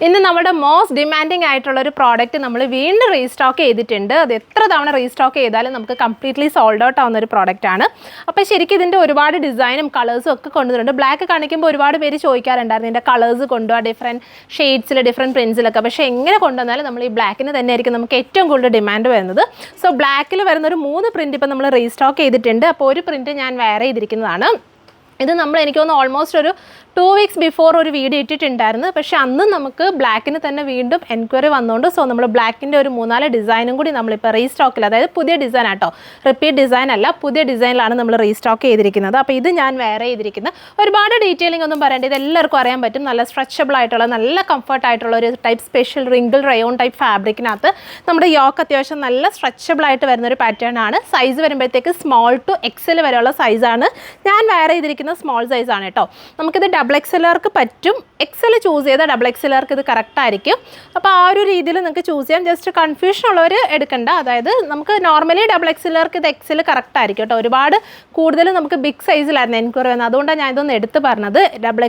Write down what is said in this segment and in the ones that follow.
ഇന്ന് നമ്മുടെ most demanding ആയിട്ടുള്ള ഒരു പ്രോഡക്റ്റ് നമ്മൾ വീണ്ടും റീസ്റ്റോക്ക് ചെയ്തിട്ടുണ്ട്. അത് എത്ര തവണ റീസ്റ്റോക്ക് ചെയ്താലും നമുക്ക് കംപ്ലീറ്റ്ലി സോൾഡ് ഔട്ട് ആവുന്ന ഒരു പ്രോഡക്റ്റ് ആണ്. അപ്പോൾ ശരിക്കും ഇതിൻ്റെ ഒരുപാട് ഡിസൈനും കളേഴ്സും ഒക്കെ കൊണ്ടുവരുന്നുണ്ട്. ബ്ലാക്ക് കാണിക്കുമ്പോൾ ഒരുപാട് പേര് ചോദിക്കാറുണ്ടായിരുന്നു ഇതിൻ്റെ കളേഴ്സ് കൊണ്ടുപോകാം ഡിഫറെൻറ്റ് ഷെയ്ഡ്സിൽ ഡിഫറെൻറ്റ് പ്രിൻസിലൊക്കെ. പക്ഷേ എങ്ങനെ കൊണ്ടുവന്നാലും നമ്മൾ ഈ ബ്ലാക്കിന് തന്നെ ആയിരിക്കും നമുക്ക് ഏറ്റവും കൂടുതൽ ഡിമാൻഡ് വരുന്നത്. സോ ബ്ലാക്കിൽ വരുന്ന ഒരു 3 പ്രിൻറ്റ് ഇപ്പോൾ നമ്മൾ റീസ്റ്റോക്ക് ചെയ്തിട്ടുണ്ട്. അപ്പോൾ ഒരു പ്രിൻറ്റ് ഞാൻ വേറെ ചെയ്തിരിക്കുന്നതാണ്. ഇത് നമ്മൾ എനിക്ക് തോന്നുന്നു ഓൾമോസ്റ്റ് ഒരു 2 weeks ബിഫോർ ഒരു വീഡിയോ ഇട്ടിട്ടുണ്ടായിരുന്നു. പക്ഷേ അന്ന് നമുക്ക് ബ്ലാക്കിന് തന്നെ വീണ്ടും എൻക്വയറി വന്നുകൊണ്ട് സോ നമ്മൾ ബ്ലാക്കിൻ്റെ ഒരു 3-4 ഡിസൈനും കൂടി നമ്മളിപ്പോൾ റീസ്റ്റോക്കിൽ, അതായത് പുതിയ ഡിസൈൻ ആട്ടോ, റിപ്പീറ്റ് ഡിസൈൻ അല്ല, പുതിയ ഡിസൈനിലാണ് നമ്മൾ റീസ്റ്റോക്ക് ചെയ്തിരിക്കുന്നത്. അപ്പോൾ ഇത് ഞാൻ വേറെ ചെയ്തിരിക്കുന്നത്. ഒരുപാട് ഡീറ്റെയിലിംഗ് ഒന്നും പറയേണ്ട, ഇത് എല്ലാവർക്കും അറിയാൻ പറ്റും. നല്ല സ്ട്രെച്ചബിൾ ആയിട്ടുള്ള നല്ല കംഫർട്ട് ആയിട്ടുള്ള ഒരു type special wrinkle rayon type ഫാബ്രിക്കിനകത്ത് നമ്മുടെ യോക്ക് അത്യാവശ്യം നല്ല സ്ട്രെച്ചബിൾ ആയിട്ട് വരുന്നൊരു പാറ്റേൺ ആണ്. സൈസ് വരുമ്പോഴത്തേക്ക് സ്മോൾ ടു XL വരെയുള്ള സൈസാണ് ഞാൻ വേറെ ചെയ്തിരിക്കുന്നത്. സ്മോൾ സൈസാണ് കേട്ടോ. നമുക്കിത് XLർക്ക് പറ്റും. XL ചൂസ് ചെയ്താൽ XLർക്ക് ഇത് കറക്റ്റ് ആയിരിക്കും. അപ്പോൾ ആ ഒരു രീതിയിൽ നിങ്ങൾക്ക് ചൂസ് ചെയ്യാം. ജസ്റ്റ് കൺഫ്യൂഷൻ ഉള്ളവർ എടുക്കണ്ട. അതായത് നമുക്ക് നോർമലി XLർക്ക് ഇത് XL കറക്റ്റ് ആയിരിക്കും കേട്ടോ. ഒരുപാട് കൂടുതൽ നമുക്ക് ബിഗ് സൈസിലായിരുന്നു എൻക്വയറി വന്നത്. അതുകൊണ്ടാണ് ഞാൻ ഇതൊന്ന് എടുത്ത് പറഞ്ഞത്.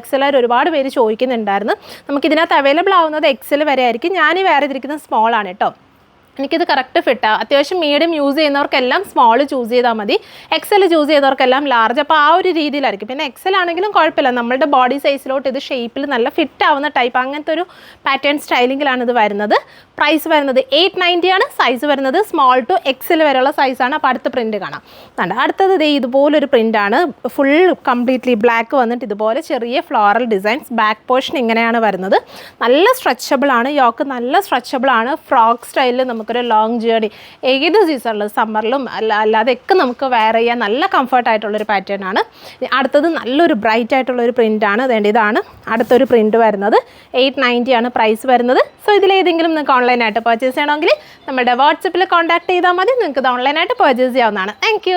XLR ഒരുപാട് പേര് ചോദിക്കുന്നുണ്ടായിരുന്നു. നമുക്കിതിനകത്ത് അവൈലബിൾ ആവുന്നത് XL വരെ ആയിരിക്കും. ഞാൻ ഈ വേറെ ഇതിരിക്കുന്നത് സ്മോൾ ആണ് കേട്ടോ. എനിക്കിത് കറക്റ്റ് ഫിറ്റാണ്. അത്യാവശ്യം മീഡിയം യൂസ് ചെയ്യുന്നവർക്കെല്ലാം സ്മോൾ ചൂസ് ചെയ്താൽ മതി. XL ചൂസ് ചെയ്തവർക്കെല്ലാം ലാർജ്. അപ്പോൾ ആ ഒരു രീതിയിലായിരിക്കും. പിന്നെ XL ആണെങ്കിലും കുഴപ്പമില്ല, നമ്മളുടെ ബോഡി സൈസിലോട്ട് ഇത് ഷേപ്പിൽ നല്ല ഫിറ്റ് ആവുന്ന ടൈപ്പ് അങ്ങനത്തെ ഒരു പാറ്റേൺ സ്റ്റൈലിങ്ങിലാണ് ഇത് വരുന്നത്. പ്രൈസ് വരുന്നത് 890 ആണ്. സൈസ് വരുന്നത് സ്മോൾ ടു XL വരെയുള്ള സൈസാണ്. അപ്പോൾ അടുത്ത പ്രിൻറ്റ് കാണാം. അടുത്തത് ഇതുപോലൊരു പ്രിൻ്റാണ്. ഫുൾ കംപ്ലീറ്റ്ലി ബ്ലാക്ക് വന്നിട്ട് ഇതുപോലെ ചെറിയ ഫ്ലോറൽ ഡിസൈൻസ്. ബാക്ക് പോർഷൻ ഇങ്ങനെയാണ് വരുന്നത്. നല്ല സ്ട്രെച്ചബിൾ ആണ്. യോക്ക് നല്ല സ്ട്രെച്ചബിൾ ആണ്. ഫ്രോക്ക് സ്റ്റൈലിൽ നമുക്കൊരു ലോങ് ജേർണി ഏത് സീസണിലും സമ്മറിലും അല്ലാതെയൊക്കെ നമുക്ക് വെയർ ചെയ്യാൻ നല്ല കംഫർട്ടായിട്ടുള്ളൊരു പാറ്റേൺ ആണ്. അടുത്തത് നല്ലൊരു ബ്രൈറ്റ് ആയിട്ടുള്ളൊരു പ്രിൻ്റാണ്. അതുകൊണ്ട് ഇതാണ് അടുത്തൊരു പ്രിൻറ്റ് വരുന്നത്. 890 ആണ് പ്രൈസ് വരുന്നത്. സോ ഇതിലേതെങ്കിലും നിങ്ങൾക്ക് ഓൺലൈനായിട്ട് പർച്ചേസ് ചെയ്യണമെങ്കിൽ നമ്മുടെ വാട്സപ്പിൽ കോൺടാക്ട് ചെയ്താൽ മതി. നിങ്ങൾക്ക് ഇത് ഓൺലൈനായിട്ട് പർച്ചേസ് ചെയ്യാവുന്നതാണ്. താങ്ക്